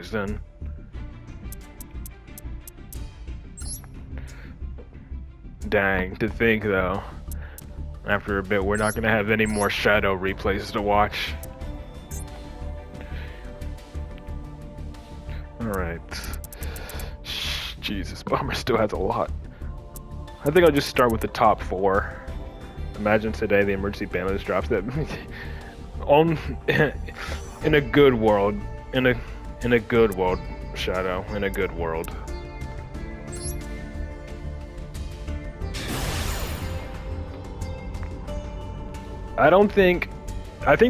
then. Dang, to think though, after a bit we're not gonna have any more Shadow replays to watch. Alright. Jesus, Bomber still has a lot. I think I'll just start with the top 4. Imagine today the emergency ban list drops that on in a good world. In a good world, Shadow. In a good world. I think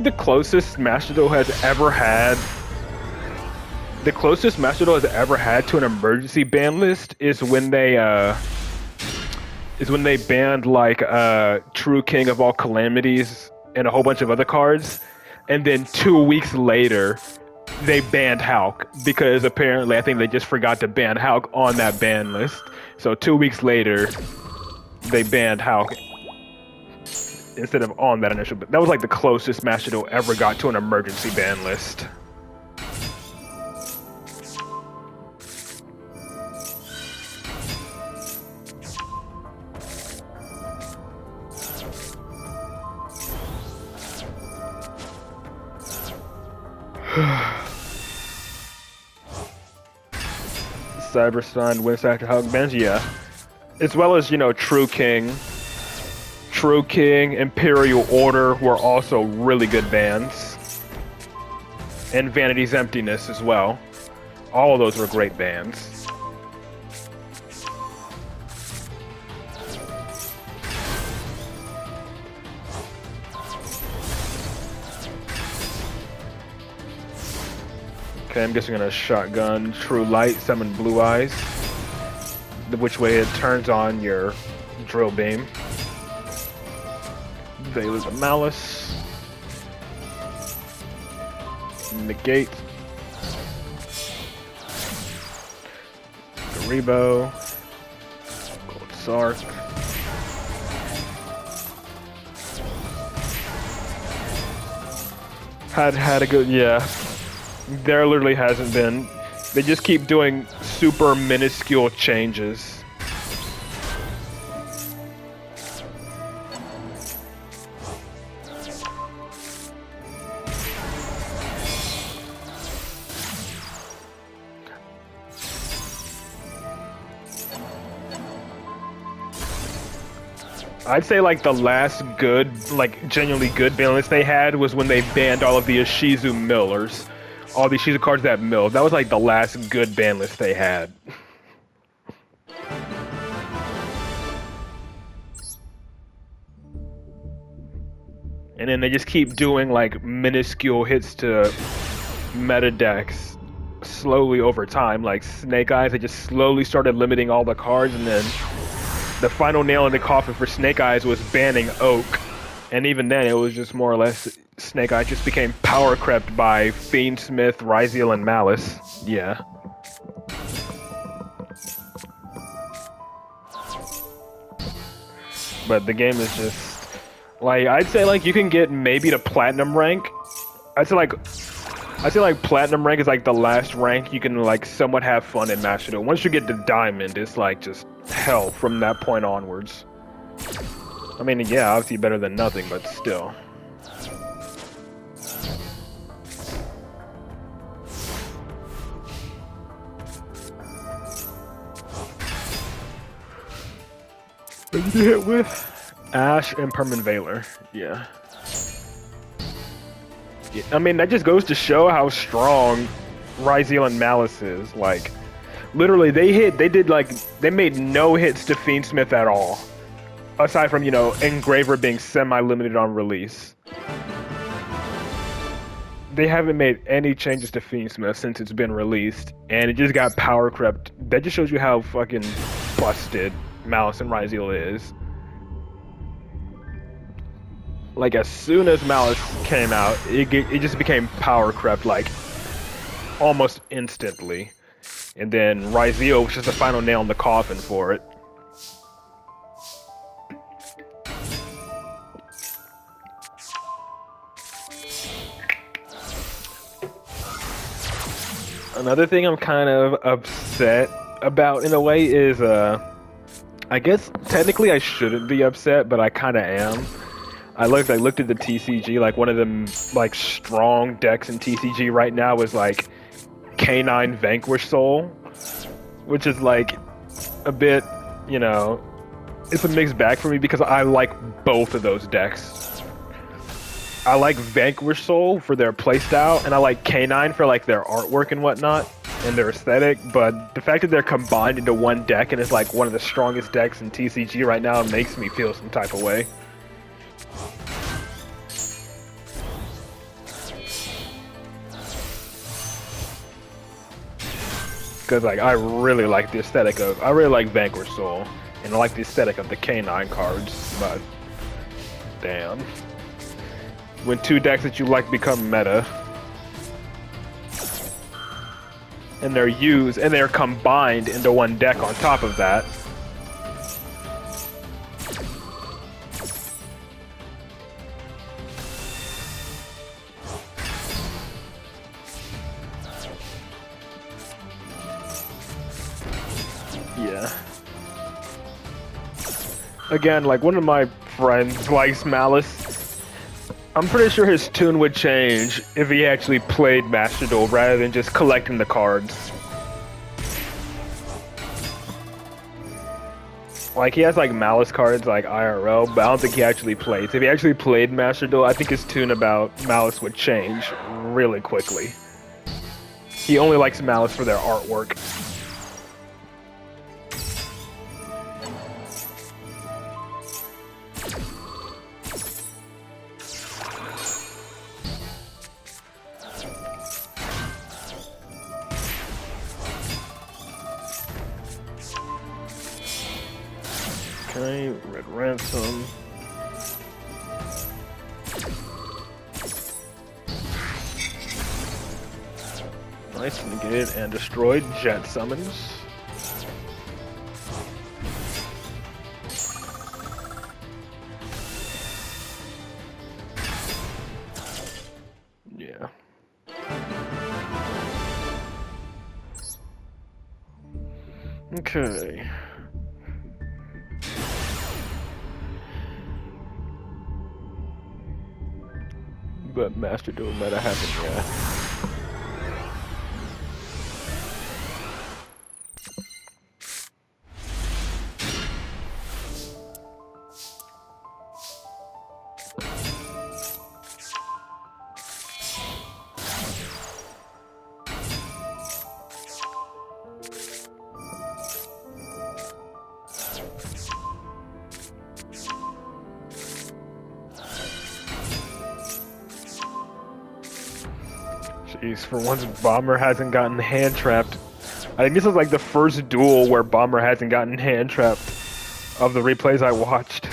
the closest Master Duel has ever had to an emergency ban list is when they banned like True King of All Calamities and a whole bunch of other cards, and then 2 weeks later they banned Hulk because apparently I think they just forgot to ban Hulk on that ban list. So 2 weeks later they banned Hulk instead of on that initial. That was like the closest Master Duel ever got to an emergency ban list. Cyberstein, Windfactor, Hug, Benji, yeah. As well as, you know, True King, Imperial Order were also really good bans. And Vanity's Emptiness as well. All of those were great bans. Okay, I'm guessing gonna shotgun True Light, summon Blue Eyes. Which way it turns on your drill beam. Veil of Malice. Negate. Garibo. Gold Sark. Had a good, yeah. There literally hasn't been. They just keep doing super minuscule changes. I'd say like the last good, like genuinely good ban list they had was when they banned all of the Ishizu Millers. All the Ishizu cards that milled. That was like the last good ban list they had. And then they just keep doing like minuscule hits to meta decks slowly over time. Like Snake Eyes, they just slowly started limiting all the cards, and then the final nail in the coffin for Snake Eyes was banning Oak. And even then, it was just more or less Snake Eyes just became power crept by Fiendsmith, Ryziel, and Malice. Yeah. But the game is just like, I'd say like you can get maybe to platinum rank. I'd say like platinum rank is like the last rank you can like somewhat have fun in Master Duel. Once you get to diamond, it's like just hell from that point onwards. I mean, yeah, obviously better than nothing, but still. What did you hit with? Ash and Permanent Veiler. Yeah. I mean, that just goes to show how strong Ryziel and Malice is. Like, literally, they made no hits to Fiendsmith at all. Aside from, you know, Engraver being semi-limited on release. They haven't made any changes to Fiendsmith since it's been released, and it just got power crept. That just shows you how fucking busted Malice and Ryziel is. Like, as soon as Malice came out, it just became power crept, like, almost instantly. And then Ryziel was just the final nail in the coffin for it. Another thing I'm kind of upset about in a way is, I guess technically I shouldn't be upset, but I kind of am. I looked at the TCG, like one of them like strong decks in TCG right now is like Canine Vanquish Soul, which is like a bit, you know, it's a mixed bag for me because I like both of those decks. I like Vanquish Soul for their playstyle, and I like Canine for like their artwork and whatnot, and their aesthetic, but the fact that they're combined into one deck and it's like one of the strongest decks in TCG right now makes me feel some type of way. Because like I really like the aesthetic of, I really like Vanquish Soul, and I like the aesthetic of the Canine cards, but damn. When two decks that you like become meta, and they're combined into one deck on top of that. Yeah. Again, like one of my friends likes Malice. I'm pretty sure his tune would change if he actually played Master Duel rather than just collecting the cards. Like, he has like Malice cards like IRL, but I don't think he actually plays. If he actually played Master Duel, I think his tune about Malice would change really quickly. He only likes Malice for their artwork. Okay, Red Ransom. Nice, negated and destroyed Jet Summons. Yeah. Okay. But Master Duel meta happened, yeah. Jeez, for once Bomber hasn't gotten hand trapped. I think this is like the first duel where Bomber hasn't gotten hand trapped of the replays I watched.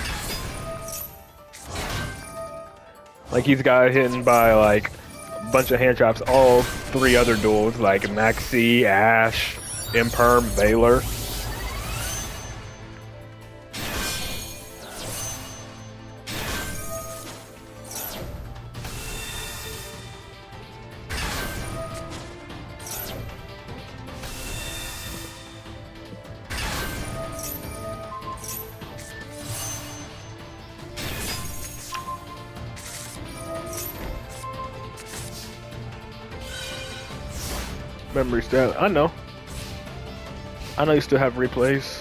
Like he's got hit by like a bunch of hand traps all three other duels, like Maxi, Ash, Imperm, Valor. Memory stat. I know you still have replays.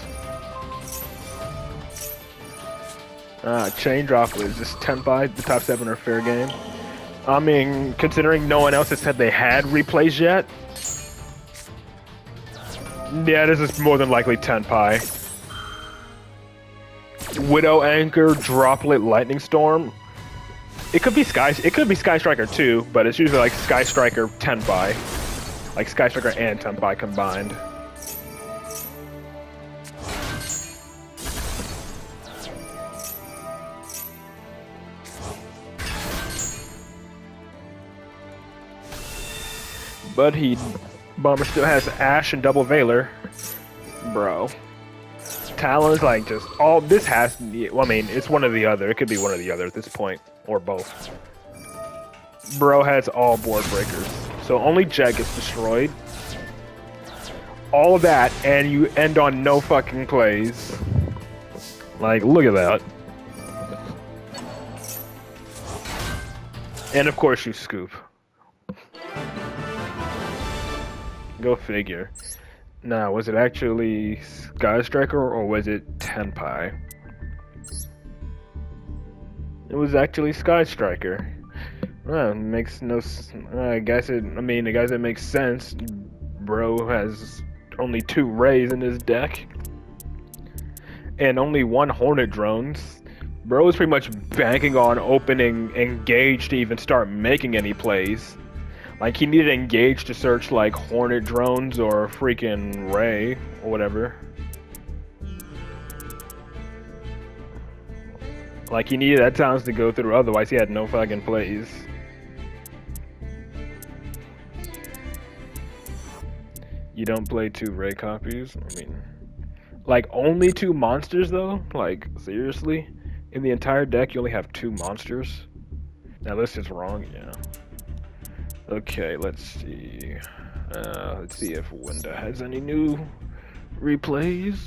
Chain drop was just 10 by the top 7 are fair game. I mean, considering no one else has said they had replays yet. Yeah, this is more than likely 10 pi. Widow Anchor, Droplet, Lightning Storm. It could be Sky Striker too, but it's usually like Sky Striker 10 pi. Like Sky Striker and Tenpai combined. But Bomber still has Ash and double Valor. Bro. Talon's like just all, this has to be, well, I mean, it's one or the other. It could be one or the other at this point, or both. Bro has all board breakers. So only Jet gets destroyed. all that, and you end on no fucking plays. Like, look at that. And of course you scoop. Go figure. Now, was it actually Sky Striker or was it Tenpai? It was actually Sky Striker. Well, makes no. I guess it. I mean, I guess it makes sense. Bro has only 2 Rays in his deck, and only 1 Hornet drones. Bro is pretty much banking on opening Engage to even start making any plays. Like, he needed Engage to search like Hornet drones or freaking Ray or whatever. Like, he needed that chance to go through, otherwise he had no fucking plays. You don't play 2 Ray copies? I mean, like, only 2 monsters though? Like, seriously? In the entire deck you only have 2 monsters? Now this is wrong, yeah. Okay, let's see. Let's see if Winda has any new replays.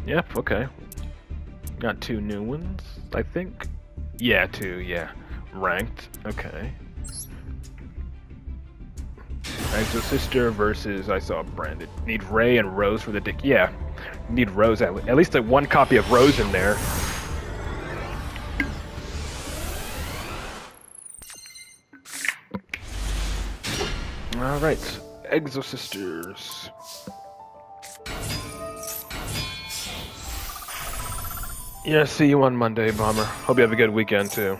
Yep, okay. Got 2 new ones, I think. Yeah, 2, yeah. Ranked, okay. Exo Sister versus, I saw Branded. Need Ray and Rose for the dick. Yeah, need Rose, at least like 1 copy of Rose in there. Alright, Exo Sisters. Yeah, see you on Monday, Bomber. Hope you have a good weekend, too.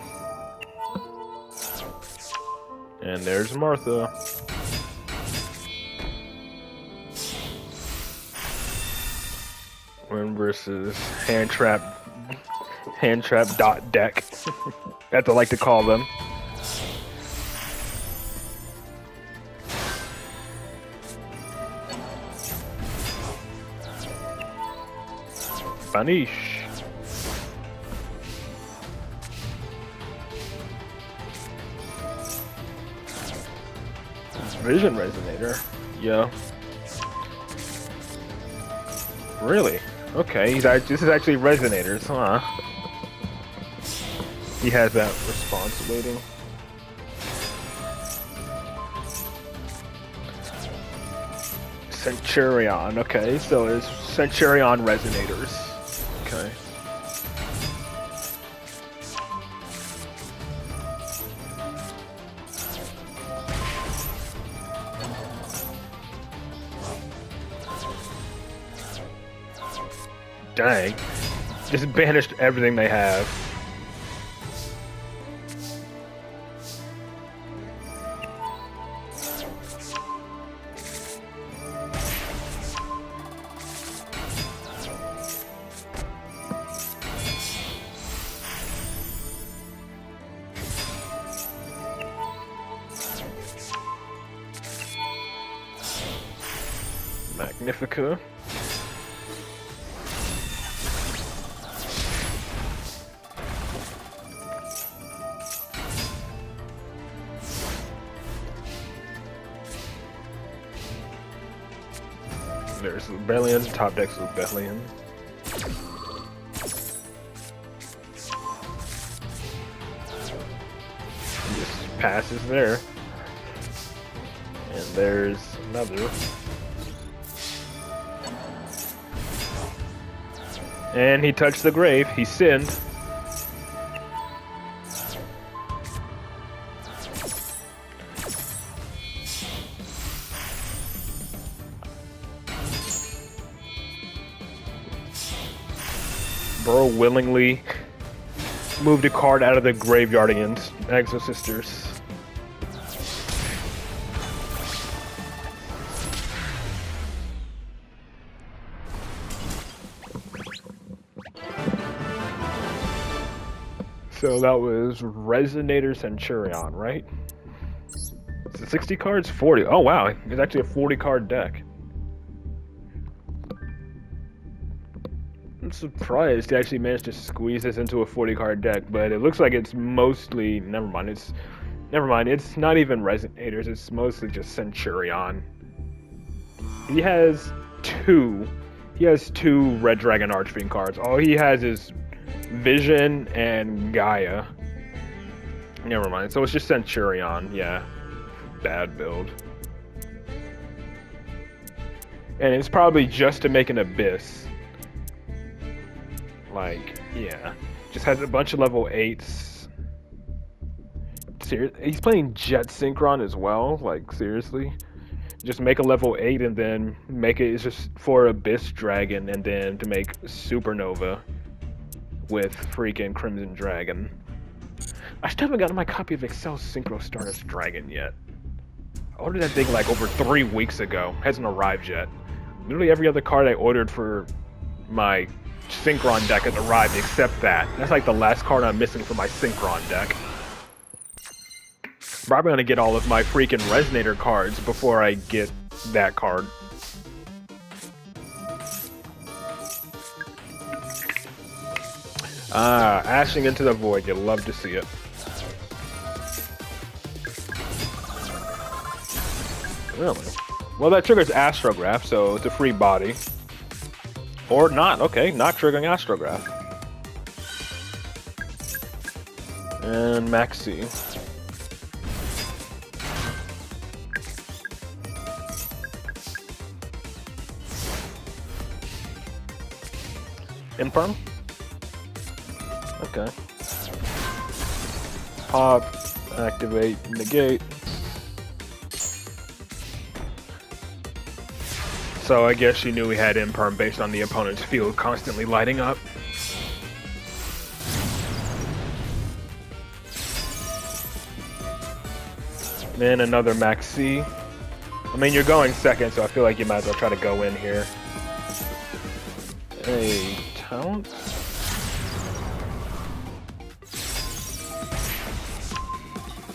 And there's Martha. Win versus hand trap dot deck. That's what I like to call them. Banish. Vision Resonator. Yeah. Really? Okay, this is actually Resonators, huh? He has that response waiting. Centurion, okay, so there's Centurion Resonators. Okay. Dang. Just banished everything they have. Magnifica. There's Lubellion, top deck's Lubellion. Just passes there. And there's another. And he touched the grave. He sinned. Bro willingly moved a card out of the graveyard against Exo Sisters. So that was Resonator Centurion, right? Is it 60 cards? 40. Oh wow, it's actually a 40 card deck. I'm surprised he actually managed to squeeze this into a 40 card deck, but it looks like it's mostly, never mind, it's Never mind, it's not even Resonators, it's mostly just Centurion. He has two. He has two Red Dragon Archfiend cards. All he has is Vision and Gaia. Never mind, so it's just Centurion, yeah. Bad build. And it's probably just to make an Abyss. Like, yeah. Just has a bunch of level 8s. He's playing Jet Synchron as well, like, seriously. Just make a level 8 and then make it just for Abyss Dragon and then to make Supernova with freaking Crimson Dragon. I still haven't gotten my copy of Excel Synchro Stardust Dragon yet. I ordered that thing like over 3 weeks ago. Hasn't arrived yet. Literally every other card I ordered for my Synchron deck has arrived except that. That's like the last card I'm missing for my Synchron deck. Probably gonna get all of my freaking Resonator cards before I get that card. Ah, Ashing into the Void. You'd love to see it. Really? Well, that triggers Astrograph, so it's a free body. Or not. Okay, not triggering Astrograph. And Maxi. Imperm? Okay. Pop, activate, negate. So I guess she knew we had Imperm based on the opponent's field constantly lighting up. Then another Maxi. I mean, you're going second, so I feel like you might as well try to go in here. A talent?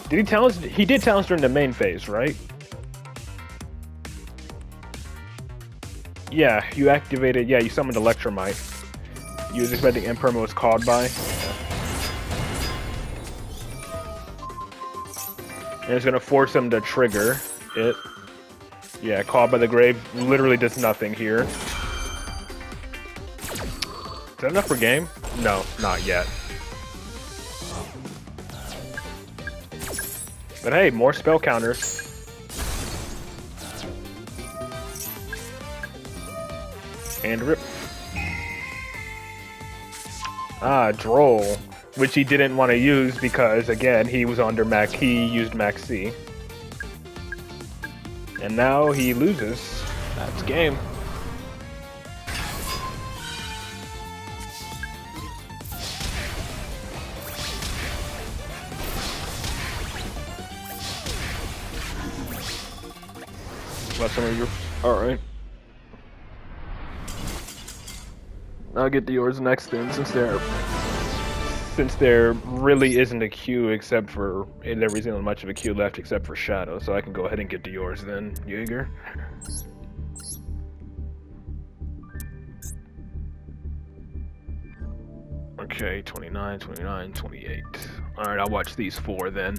Did he talent? He did talents during the main phase, right? Yeah, you activated. Yeah, you summoned Electromite. You was expecting Imperm was called by. And it's gonna force him to trigger it. Yeah, called by the grave literally does nothing here. Is that enough for game? No, not yet. But hey, more spell counters. And rip. Ah, Droll, which he didn't want to use because, again, he was under he used Max C. And now he loses. That's game. Let some of your... Alright. I'll get to yours next then, since there really isn't a queue except for... There isn't much of a queue left except for Shadow, so I can go ahead and get to yours then, Jaeger. Okay, 29, 29, 28. Alright, I'll watch these four then.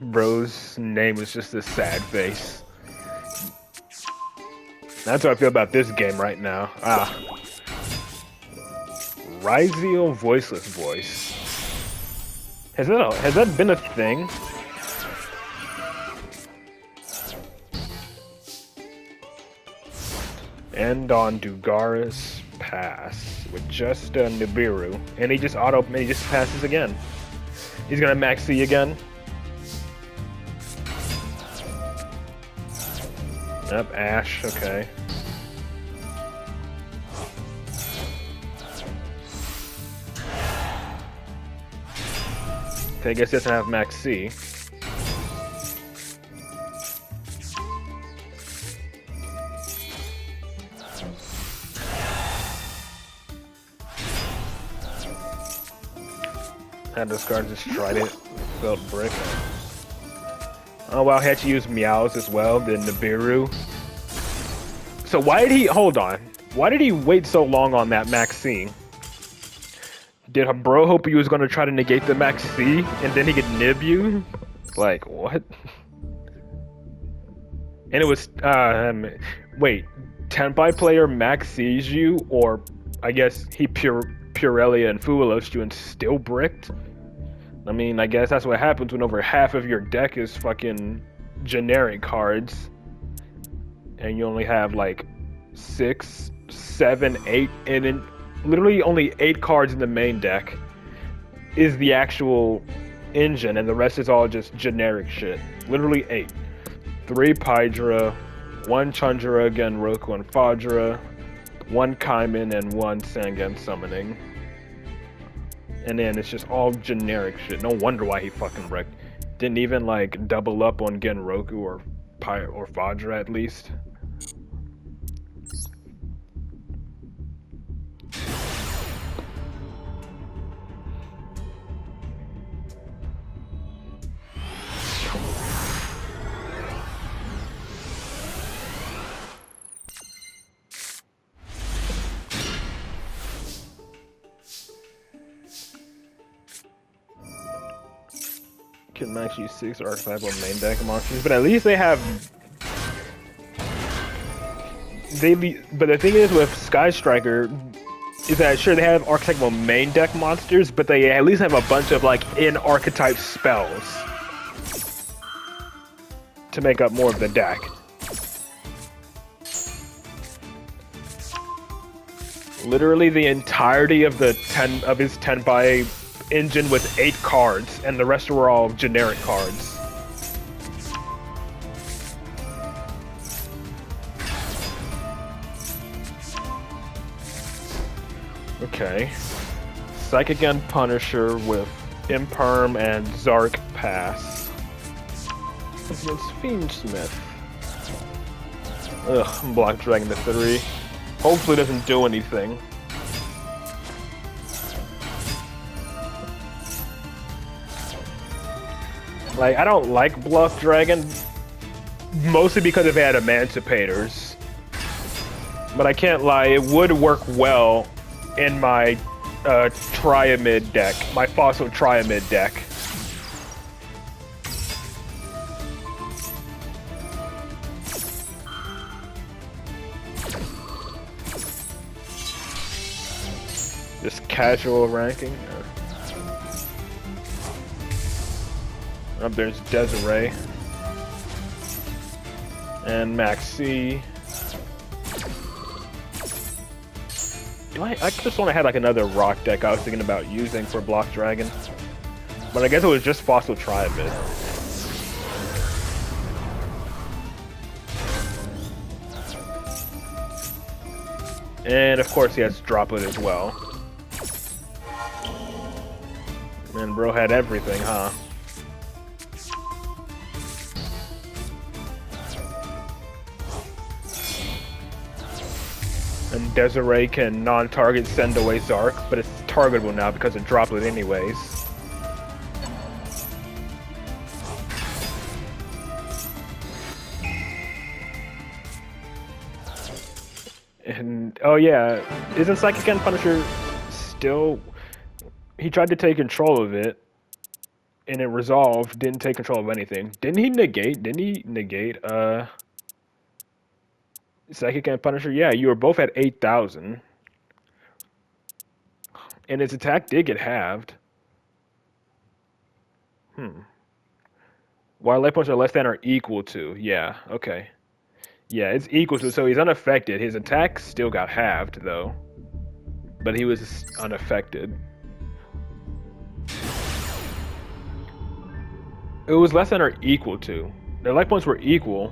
Bro's name was just a sad face. That's how I feel about this game right now. Ah. Ryziel Voiceless Voice. Has that been a thing? End on Dugaris Pass with just a Nibiru. And he just passes again. He's gonna Max C again. Yep, Ash, okay. Okay, I guess he doesn't have Max C. And discard just tried it. Felt brick. Oh wow, he had to use Meows as well, then Nibiru. So why did he, hold on. Why did he wait so long on that Max C? Did bro hope he was gonna try to negate the Max C and then he could nib you? Like, what? And it was, wait, Tenpai player Max C's you, or I guess he Purelia and Fuelos you and still bricked? I mean, I guess that's what happens when over half of your deck is fucking generic cards. And you only have like 6, 7, 8, and then literally only 8 cards in the main deck is the actual engine, and the rest is all just generic shit. Literally 8. 3 Pydra, 1 Chandra, Genroku, and Fadra, 1 Kaiman, and 1 Sangan Summoning. And then it's just all generic shit. No wonder why he fucking wrecked. Didn't even like double up on Genroku or Fadra at least. Can max use 6 archetypal main deck monsters, but at least they have. But the thing is with Sky Striker, is that sure they have archetypal main deck monsters, but they at least have a bunch of like in-archetype spells to make up more of the deck. Literally the entirety of his 10x engine with 8 cards, and the rest were all generic cards. Okay. Psychic and Punisher with Imperm and Zark Pass. Against Fiendsmith. Ugh, Block Dragon to 3. Hopefully it doesn't do anything. Like, I don't like Bluff Dragon, mostly because if it had Emancipators. But I can't lie, it would work well in my Triamid deck, my Fossil Triamid deck. Just casual ranking. Up there's Desiree. And Maxi. I just want to have like another rock deck I was thinking about using for Block Dragon. But I guess it was just Fossil Triamid. And of course he has Droplet as well. And bro had everything, huh? And Desiree can non-target send away Zark, but it's targetable now because of Droplet anyways. And, oh yeah, isn't Psychic and Punisher still... He tried to take control of it, and it resolved, didn't take control of anything. Didn't he negate Psychic and Punisher? Yeah, you were both at 8,000. And its attack did get halved. While life points are less than or equal to. Yeah, okay. Yeah, it's equal to, so he's unaffected. His attack still got halved, though. But he was unaffected. It was less than or equal to. Their life points were equal.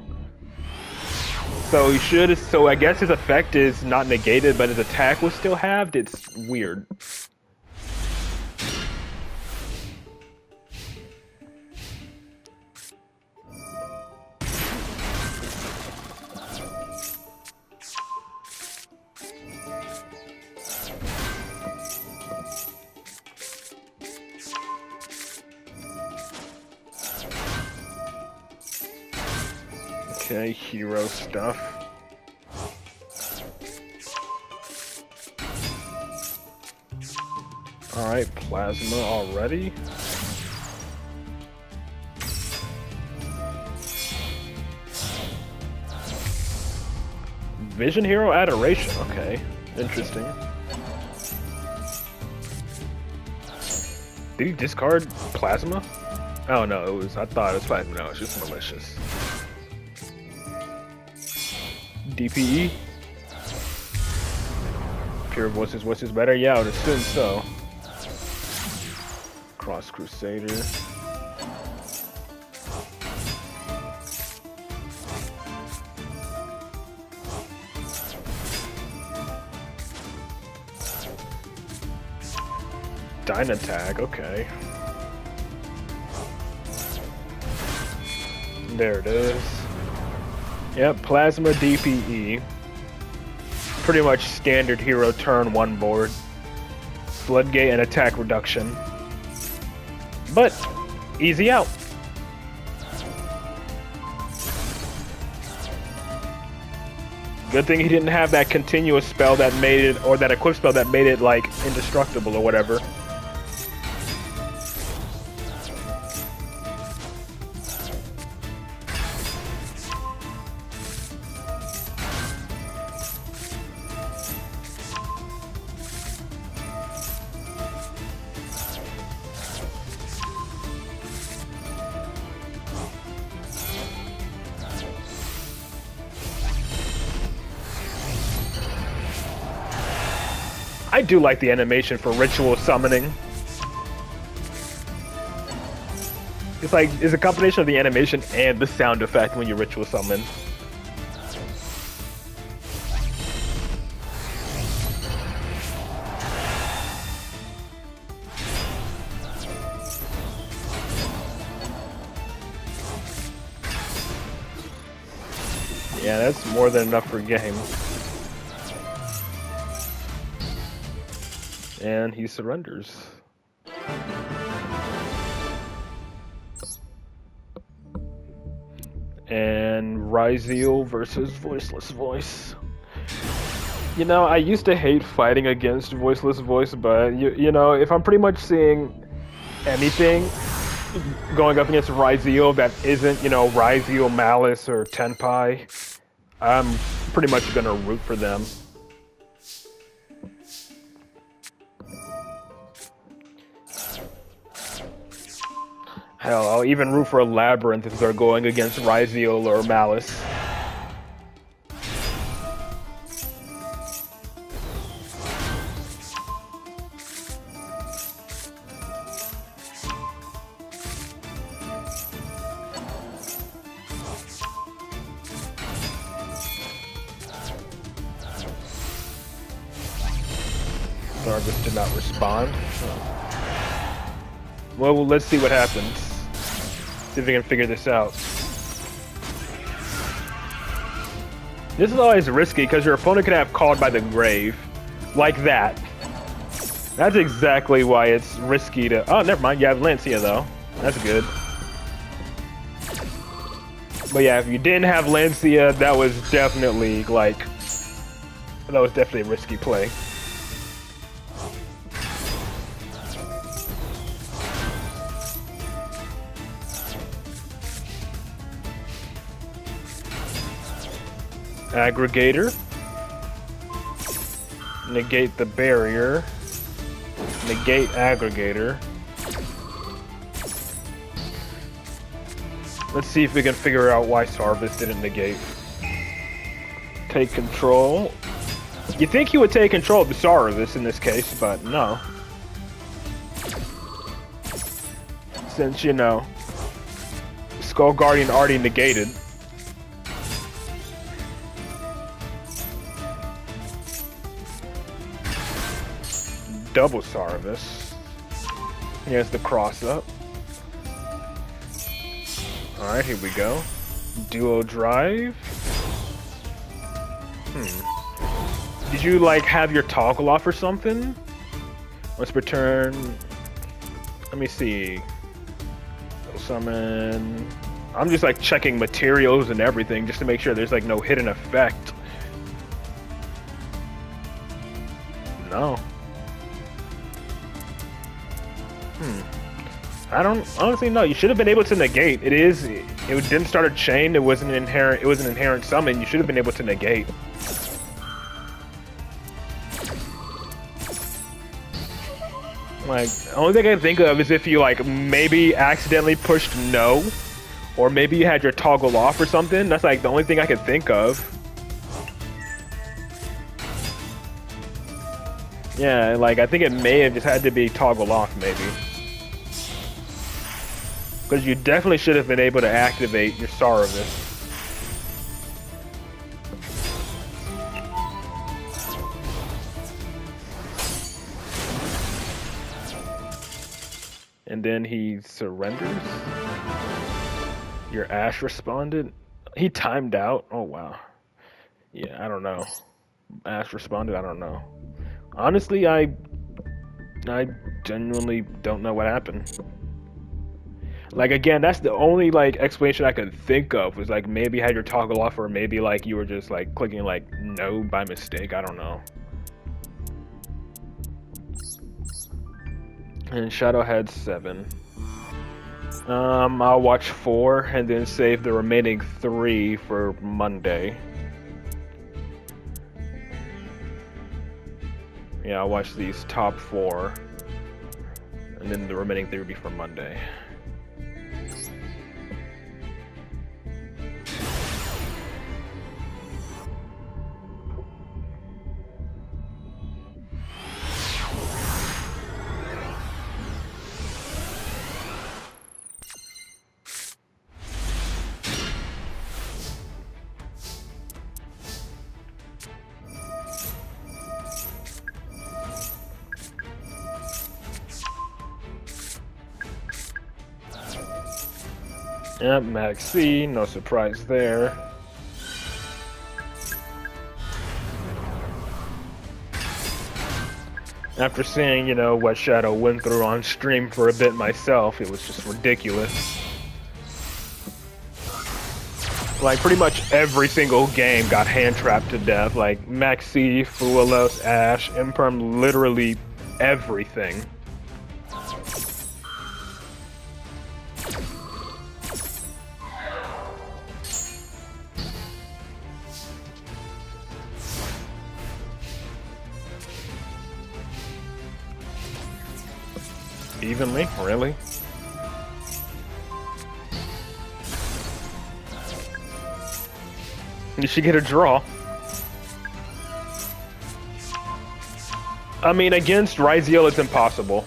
So he should, so I guess his effect is not negated, but his attack was still halved? It's weird. Okay, hero stuff. Alright, plasma already. Vision Hero Adoration, okay. Interesting. Did he discard plasma? Oh no, I thought it was plasma. No, it's just malicious. DPE? Pure voice is better? Yeah, I would assume so. Cross Crusader. Dynatag, okay. There it is. Yep, Plasma DPE. Pretty much standard hero turn 1 board. Floodgate and attack reduction. But, easy out. Good thing he didn't have that continuous spell that made it, or that equip spell that made it, like, indestructible or whatever. I do like the animation for ritual summoning. It's a combination of the animation and the sound effect when you ritual summon. Yeah, that's more than enough for a game. And he surrenders. And Ryziel versus Voiceless Voice. You know, I used to hate fighting against Voiceless Voice, but you know, if I'm pretty much seeing anything going up against Ryziel that isn't, you know, Ryziel, Malice, or Tenpai, I'm pretty much gonna root for them. Hell, I'll even root for a Labyrinth if they're going against Ryziel or Malice. Jarvis did not respond. Well, let's see what happens. See if we can figure this out. This is always risky because your opponent can have Called by the Grave. Like that. That's exactly why it's risky to... Oh, never mind. You have Lancia, though. That's good. But yeah, if you didn't have Lancia, that was definitely, like... That was definitely a risky play. Aggregator. Negate the barrier. Negate aggregator. Let's see if we can figure out why Sarvis didn't negate. Take control. You'd think he would take control of the Sarvis in this case, but no. Since, you know, Skull Guardian already negated. Double Sarvis. Here's the cross up. Alright, here we go. Duo drive. Did you like have your toggle off or something? Let's return. Let me see. Summon. I'm just like checking materials and everything just to make sure there's like no hidden effect. No. I don't honestly know. You should have been able to negate. It didn't start a chain. It was an inherent summon. You should have been able to negate. Like, the only thing I can think of is if you like maybe accidentally pushed no, or maybe you had your toggle off or something. That's like the only thing I could think of. Yeah, like I think it may have just had to be toggle off maybe. Because you definitely should have been able to activate your Saravis. And then he surrenders. Your Ash responded. He timed out. Oh wow. Yeah, I don't know. Ash responded. I don't know. Honestly, I genuinely don't know what happened. Like again, that's the only like explanation I could think of was like maybe you had your toggle off, or maybe like you were just like clicking like no by mistake. I don't know. And Shadow had 7. I'll watch 4 and then save the remaining 3 for Monday. Yeah, I'll watch these top 4, and then the remaining 3 will be for Monday. Yep, Max C, no surprise there. After seeing, you know, what Shadow went through on stream for a bit myself, it was just ridiculous. Like, pretty much every single game got hand-trapped to death. Like, Max C, Fuelos, Ash, Imperm, literally everything. Evenly? Really? You should get a draw. I mean, against Ryziel, it's impossible.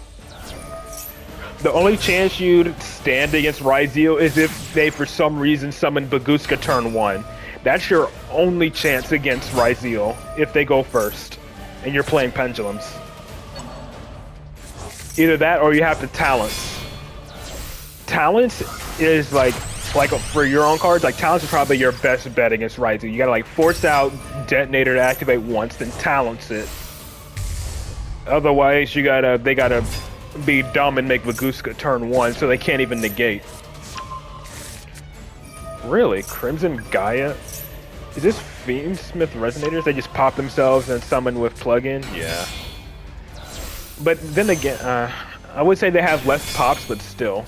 The only chance you'd stand against Ryziel is if they, for some reason, summon Baguska turn 1. That's your only chance against Ryziel, if they go first, and you're playing Pendulums. Either that or you have to Talents. Talents is like for your own cards, like Talents is probably your best bet against Ryziel. You gotta like force out Detonator to activate once, then Talents it. Otherwise, they gotta be dumb and make Baguska turn 1 so they can't even negate. Really? Crimson Gaia? Is this Fiendsmith Resonators? They just pop themselves and summon with plugin? Yeah. But then again, I would say they have less pops, but still.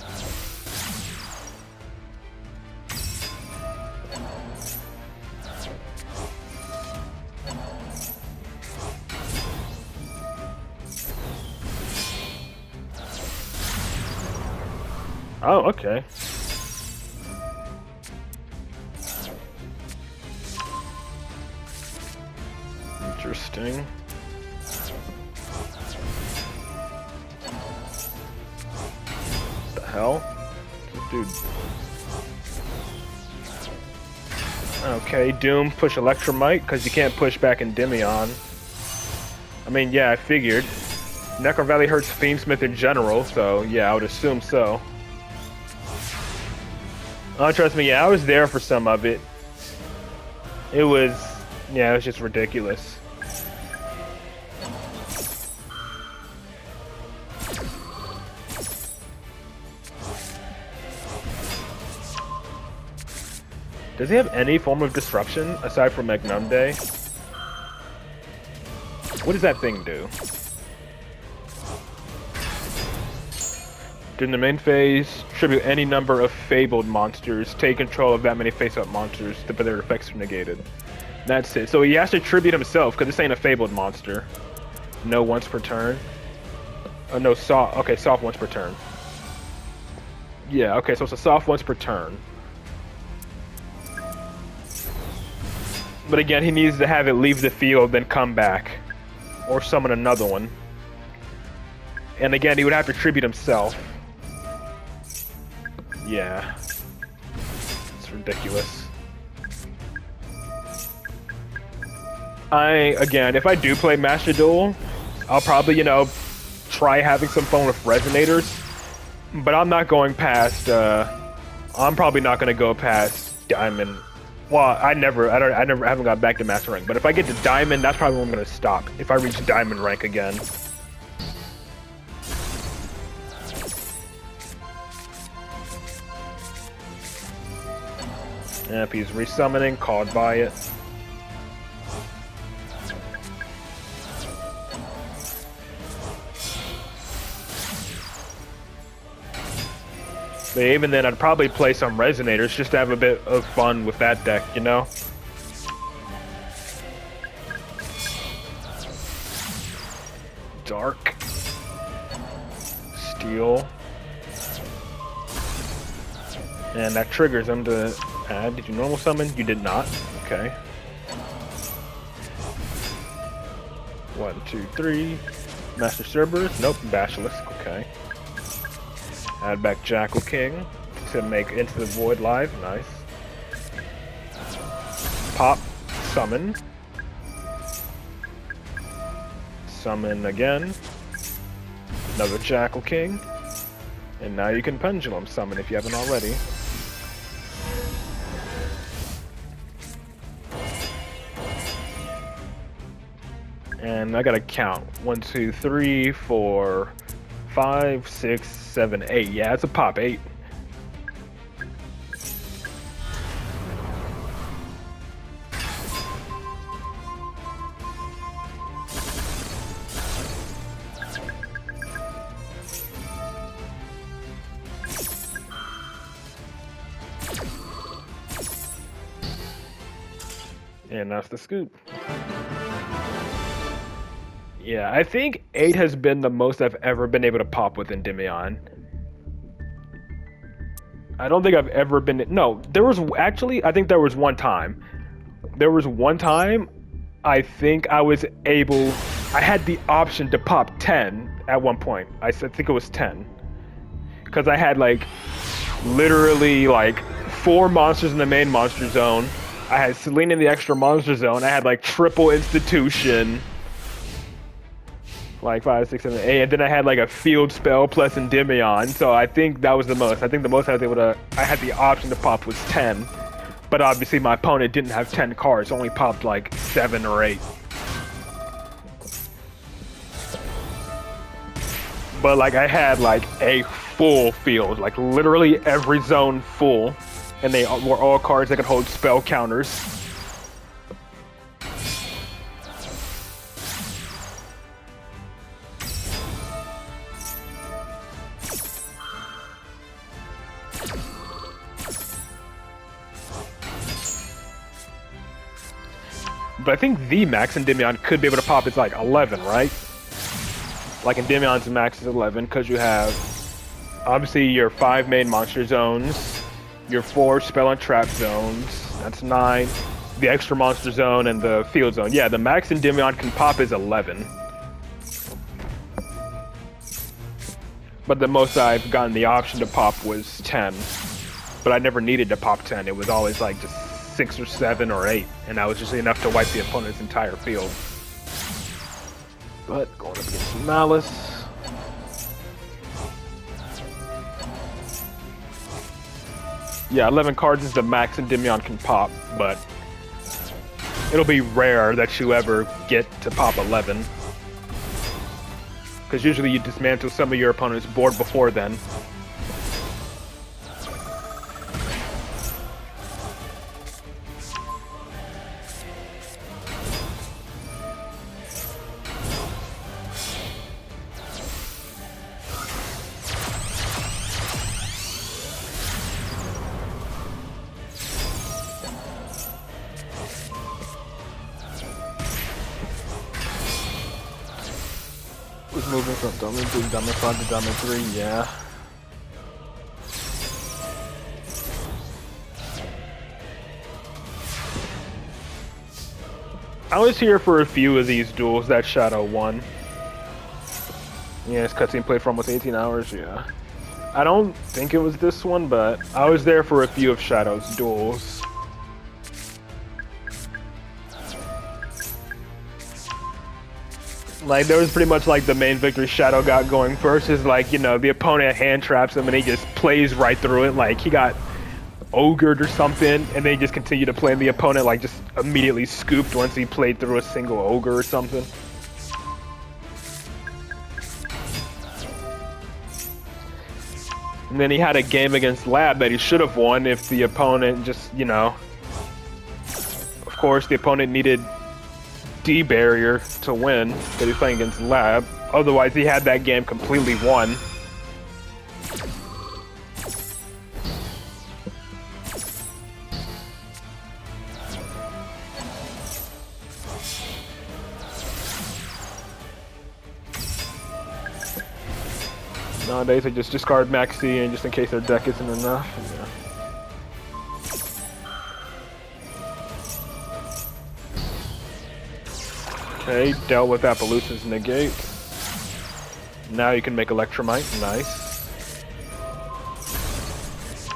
Oh, okay. Interesting. Hell? Dude. Okay, Doom, push Electromite, because you can't push back Endymion. I mean, yeah, I figured. Necro Valley hurts Fiendsmith in general, so yeah, I would assume so. Oh, trust me, yeah, I was there for some of it. It was just ridiculous. Does he have any form of disruption aside from Magnumde? What does that thing do? During the main phase, tribute any number of fabled monsters. Take control of that many face-up monsters, but their effects are negated. That's it. So he has to tribute himself, because this ain't a fabled monster. No once per turn. Oh, no, soft. Okay, soft once per turn. Yeah, okay, so it's a soft once per turn. But again, he needs to have it leave the field, then come back. Or summon another one. And again, he would have to tribute himself. Yeah. It's ridiculous. Again, if I do play Master Duel, I'll probably, you know, try having some fun with Resonators. But I'm not going past, I'm probably not going to go past Diamond. Well, I haven't got back to Master Rank. But if I get to Diamond, that's probably where I'm going to stop. If I reach Diamond Rank again. Yep, he's resummoning, called by it. But even then, I'd probably play some Resonators just to have a bit of fun with that deck, you know? Dark. Steel. And that triggers him to add. Did you normal summon? You did not. Okay. 1, 2, 3. Master Cerberus? Nope. Basilisk. Okay. Add back Jackal King to make Into the Void live. Nice. Pop. Summon. Summon again. Another Jackal King. And now you can Pendulum Summon if you haven't already. And I gotta count. 1, 2, 3, 4, 5, 6, 7, 8. Yeah, it's a pop 8. And that's the scoop. Yeah, I think 8 has been the most I've ever been able to pop with Endymion. I don't think I've ever been... No, there was... Actually, I think there was one time. There was one time I think I was able... I had the option to pop 10 at one point. I think it was 10. Because I had, like, literally, like, 4 monsters in the main monster zone. I had Selena in the extra monster zone. I had, like, triple institution... Like 5, 6, 7, 8, and then I had like a field spell plus Endymion, so I think that was the most. I think the most I was able to, I had the option to pop was 10, but obviously my opponent didn't have 10 cards, only popped like 7 or 8. But like I had like a full field, like literally every zone full, and they were all cards that could hold spell counters. But I think the max Endymion could be able to pop is like 11, right? Like Endymion's max is 11 because you have obviously your 5 main monster zones, your 4 spell and trap zones, that's 9, the extra monster zone and the field zone. Yeah, the max Endymion can pop is 11. But the most I've gotten the option to pop was 10. But I never needed to pop 10, it was always like just 6 or 7 or 8, and that was just enough to wipe the opponent's entire field. But going up against Malice. Yeah, 11 cards is the max Endymion can pop, but it'll be rare that you ever get to pop 11. Because usually you dismantle some of your opponent's board before then. Was moving from Domain 2 to Domain 5 to Domain 3, yeah. I was here for a few of these duels that Shadow won. Yeah, his cutscene played for almost 18 hours, yeah. I don't think it was this one, but I was there for a few of Shadow's duels. Like, there was pretty much like the main victory Shadow got going first is like, you know, the opponent hand traps him and he just plays right through it. Like, he got ogred or something, and then he just continued to play, and the opponent like just immediately scooped once he played through a single ogre or something. And then he had a game against Lab that he should have won if the opponent just, you know... Of course, the opponent needed D-Barrier to win, because he was playing against Lab. Otherwise, he had that game completely won. Nowadays, I just discard Maxi and just in case their deck isn't enough. Yeah. Okay, dealt with Appaloosa's negate. Now you can make Electromite. Nice.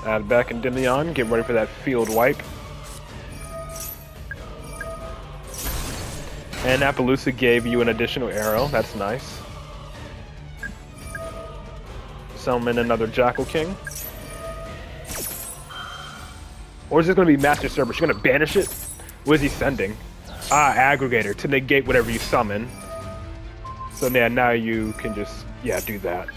Add back Endymion. Get ready for that field wipe. And Appaloosa gave you an additional arrow. That's nice. Summon another Jackal King. Or is this going to be Master Server? She's going to banish it? What is he sending? Ah, Aggregator to negate whatever you summon. So yeah, now you can just, yeah, do that.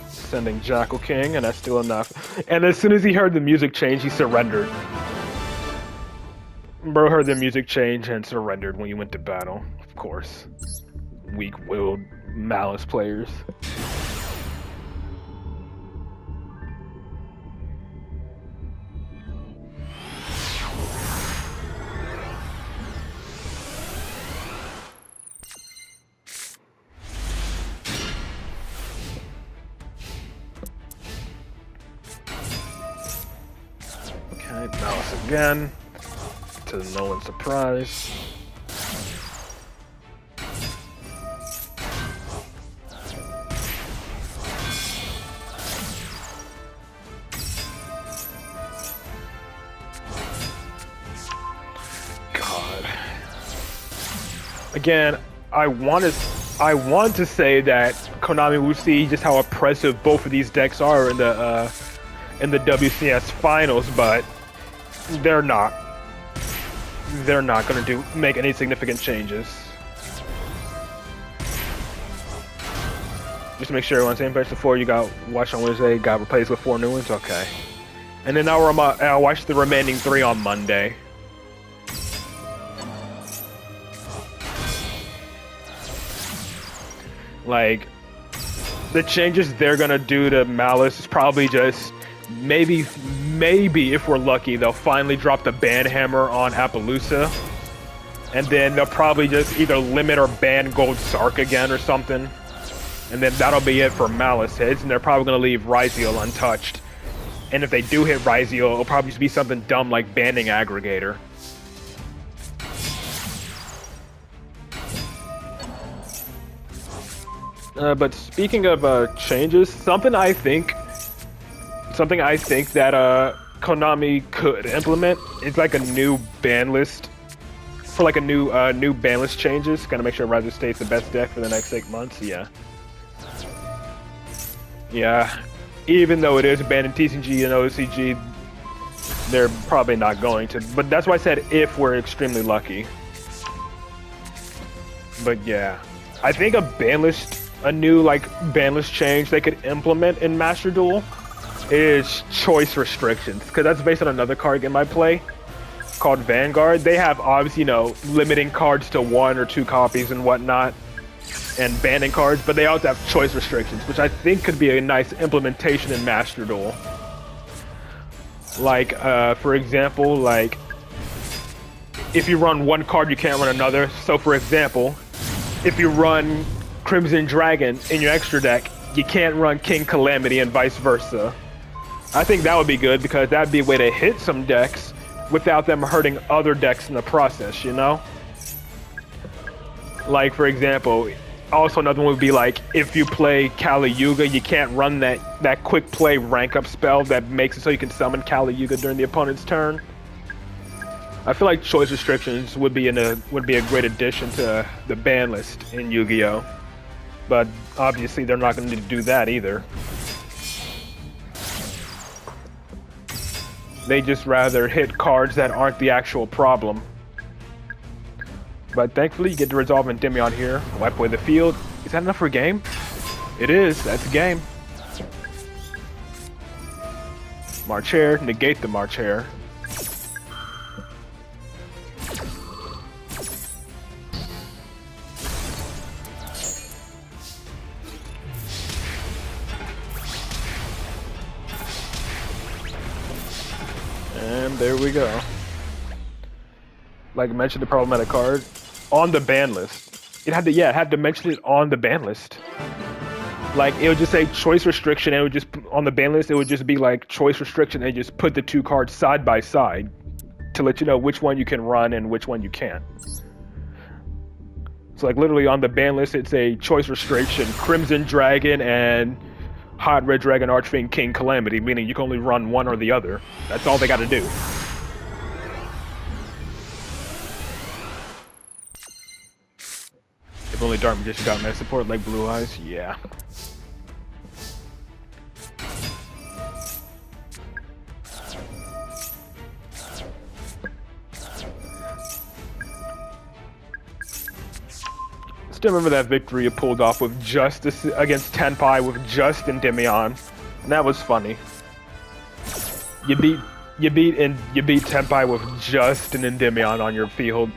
Sending Jackal King, and that's still enough. And as soon as he heard the music change, he surrendered. Bro heard the music change and surrendered when you went to battle. Of course. Weak-willed Malice players. Malice again, to no one's surprise. God. Again, I want to say that Konami will see just how oppressive both of these decks are in the WCS finals, but they're not. They're not going to make any significant changes. Just to make sure everyone's on the same page. Before you got watched on Wednesday, got replaced with 4 new ones. Okay. And then now I'll watch the remaining 3 on Monday. Like, the changes they're gonna do to Malice is probably just maybe if we're lucky, they'll finally drop the ban hammer on Appaloosa, and then they'll probably just either limit or ban Gold Sark again or something, and then that'll be it for Malice hits, and they're probably gonna leave Ryziel untouched. And if they do hit Ryziel, it'll probably just be something dumb like banning Aggregator. But speaking of changes, something I think that Konami could implement is like a new ban list for like a new ban list changes. Gotta make sure Ryzer stays the best deck for the next 6 months. Yeah. Even though it is banned in TCG and OCG, they're probably not going to. But that's why I said if we're extremely lucky. But yeah, I think a new like ban list change they could implement in Master Duel is choice restrictions, because that's based on another card game I play. called Vanguard. They have obviously, limiting cards to 1 or 2 copies and whatnot, and banning cards, but they also have choice restrictions, which I think could be a nice implementation in Master Duel. Like, for example, like, if you run one card, you can't run another. So, for example, if you run Crimson Dragon in your extra deck, you can't run King Calamity and vice versa. I think that would be good because that'd be a way to hit some decks without them hurting other decks in the process, you know? Like, for example, also another one would be like, if you play Kali Yuga, you can't run that quick play rank up spell that makes it so you can summon Kali Yuga during the opponent's turn. I feel like choice restrictions would be a great addition to the ban list in Yu-Gi-Oh! But obviously they're not going to do that either. They just rather hit cards that aren't the actual problem. But thankfully you get to resolve Endymion here, wipe away the field. Is that enough for a game? It is, that's a game. March Hare, negate the March Hare. And there we go. Like I mentioned, the problematic card on the ban list. It had to mention it on the ban list. Like it would just say choice restriction, and it would just on the ban list. It would just be like choice restriction, and just put the 2 cards side by side to let you know which one you can run and which one you can't. So like literally on the ban list, it's a choice restriction: Crimson Dragon and Hot Red Dragon Archfiend King Calamity, meaning you can only run one or the other. That's all they got to do. If only Dark Magician got meta support like Blue Eyes, yeah. Still remember that victory you pulled off with against Tenpai with just Endymion, and that was funny. You beat Tenpai with just an Endymion on your field.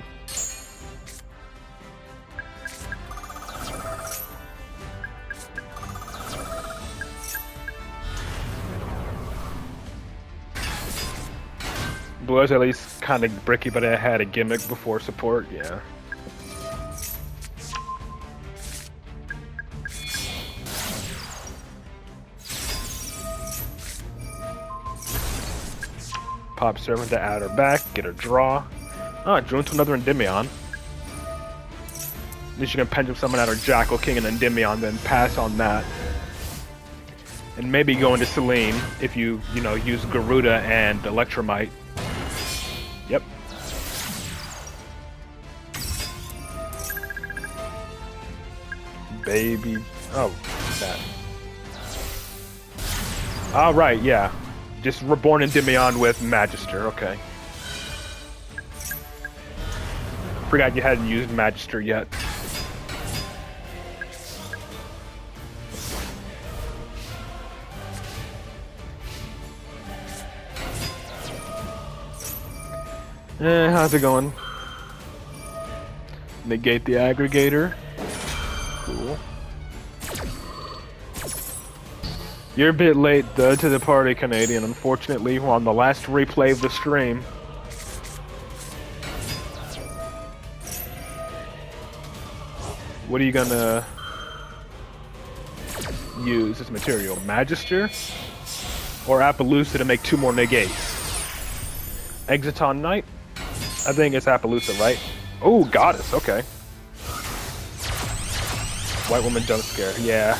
Blue Eyes at least kind of bricky, but it had a gimmick before support, yeah. Pop Servant to add her back, get her draw. Oh, drew into another Endymion. At least you can Pendulum Summon out her Jackal King and Endymion, then pass on that. And maybe go into Selene if you use Garuda and Electromite. Yep. Baby. Oh, that. All right, yeah. Just Reborn Endymion with Magister, okay. Forgot you hadn't used Magister yet. How's it going? Negate the aggregator. Cool. You're a bit late, though, to the party, Canadian. Unfortunately, we're on the last replay of the stream. What are you gonna use as material? Magister? Or Appaloosa to make 2 more negates? Exiton Knight? I think it's Appaloosa, right? Oh, Goddess, okay. White Woman Jump Scare, yeah.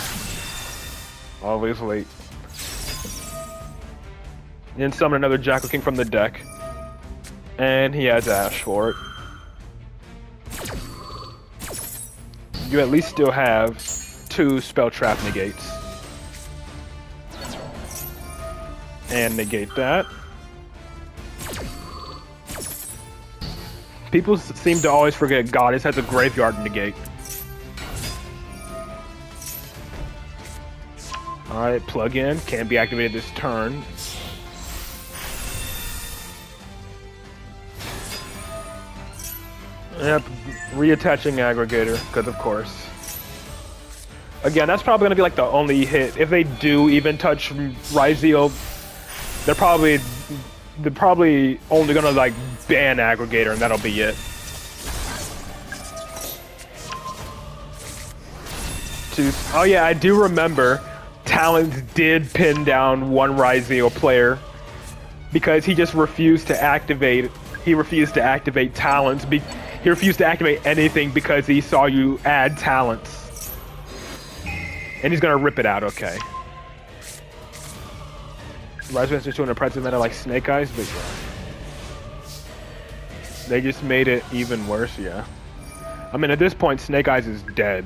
Always late. Then summon another Jackal King from the deck. And he has Ash for it. You at least still have 2 Spell Trap negates. And negate that. People seem to always forget Goddess has a graveyard negate. Alright, plug in. Can't be activated this turn. Yep, reattaching aggregator, because of course. Again, that's probably going to be like the only hit. If they do even touch Ryzeal, they're probably only going to like ban aggregator, and that'll be it. Oh yeah, I do remember Talons did pin down one Ryzeal player because he just refused to activate. He refused to activate Talons. He refused to activate anything because he saw you add Talents. And he's gonna rip it out, okay. Ryzeal's just doing a pretzel meta like Snake Eyes, but yeah. They just made it even worse, yeah. I mean, at this point, Snake Eyes is dead.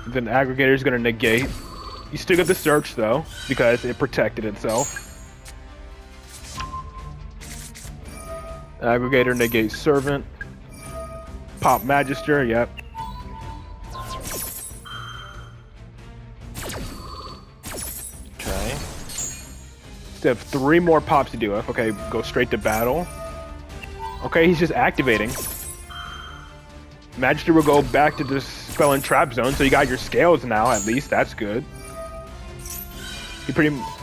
Then Aggregator's gonna negate. You still get the search though, because it protected itself. Aggregator negates Servant. Pop Magister, yep. Okay. Still have 3 more pops to do. Okay, go straight to battle. Okay, he's just activating. Magister will go back to the spell and trap zone, so you got your scales now, at least. That's good.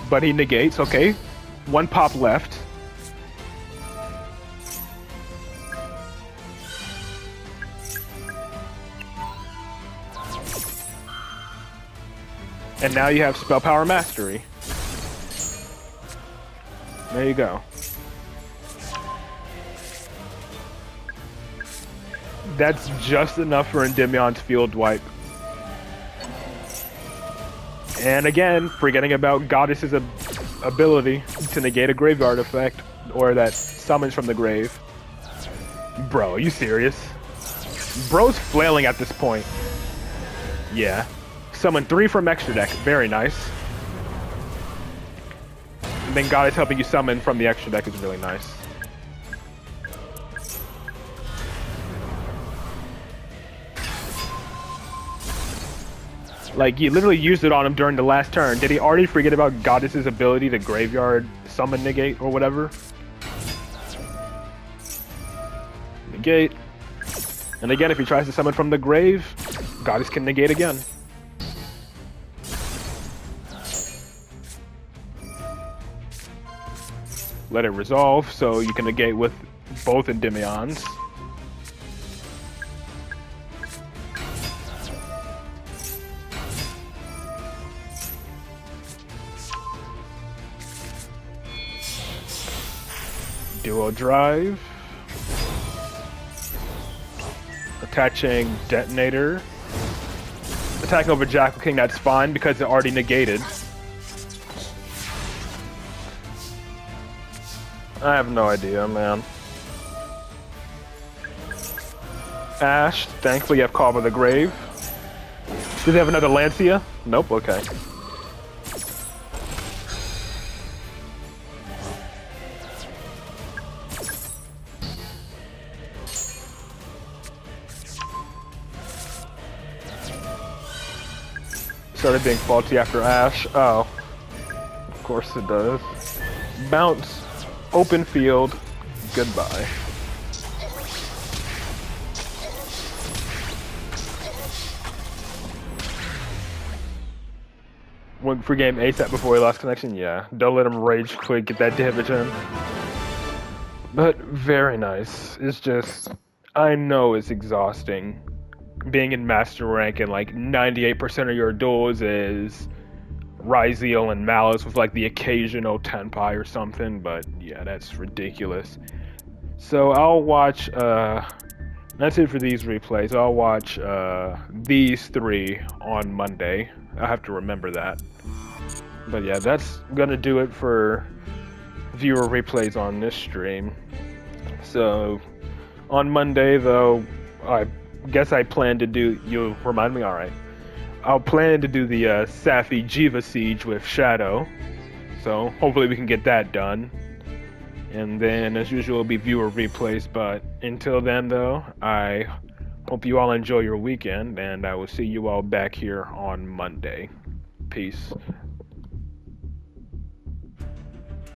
But he negates, okay. 1 pop left. And now you have Spell Power Mastery. There you go. That's just enough for Endymion's Field Wipe. And again, forgetting about Goddess's ability to negate a graveyard effect, or that summons from the grave. Bro, are you serious? Bro's flailing at this point. Yeah. Summon 3 from extra deck. Very nice. And then Goddess helping you summon from the extra deck is really nice. Like, you literally used it on him during the last turn. Did he already forget about Goddess's ability to graveyard summon negate or whatever? Negate. And again, if he tries to summon from the grave, Goddess can negate again. Let it resolve, so you can negate with both Endymions. Dual drive. Attaching detonator. Attacking over Jackal King, that's fine because it already negated. I have no idea, man. Ash, thankfully you have Call of the Grave. Does he have another Lancia? Nope, okay. Started being faulty after Ash. Oh. Of course it does. Bounce. Open field. Goodbye. Went for game ASAP before he lost connection? Yeah. Don't let him rage quit, get that damage in. But very nice. It's just, I know it's exhausting. Being in master rank and like 98% of your duels is Ryzeal and Malice with like the occasional Tenpai or something, but yeah, that's ridiculous. So I'll watch, that's it for these replays. I'll watch these 3 on Monday. I'll have to remember that. But yeah, that's gonna do it for viewer replays on this stream. So on Monday though, I guess I plan to do, you'll remind me? Alright. I'll plan to do the Safi Jiva Siege with Shadow. So hopefully we can get that done. And then as usual it'll be viewer replays, but until then though, I hope you all enjoy your weekend and I will see you all back here on Monday. Peace.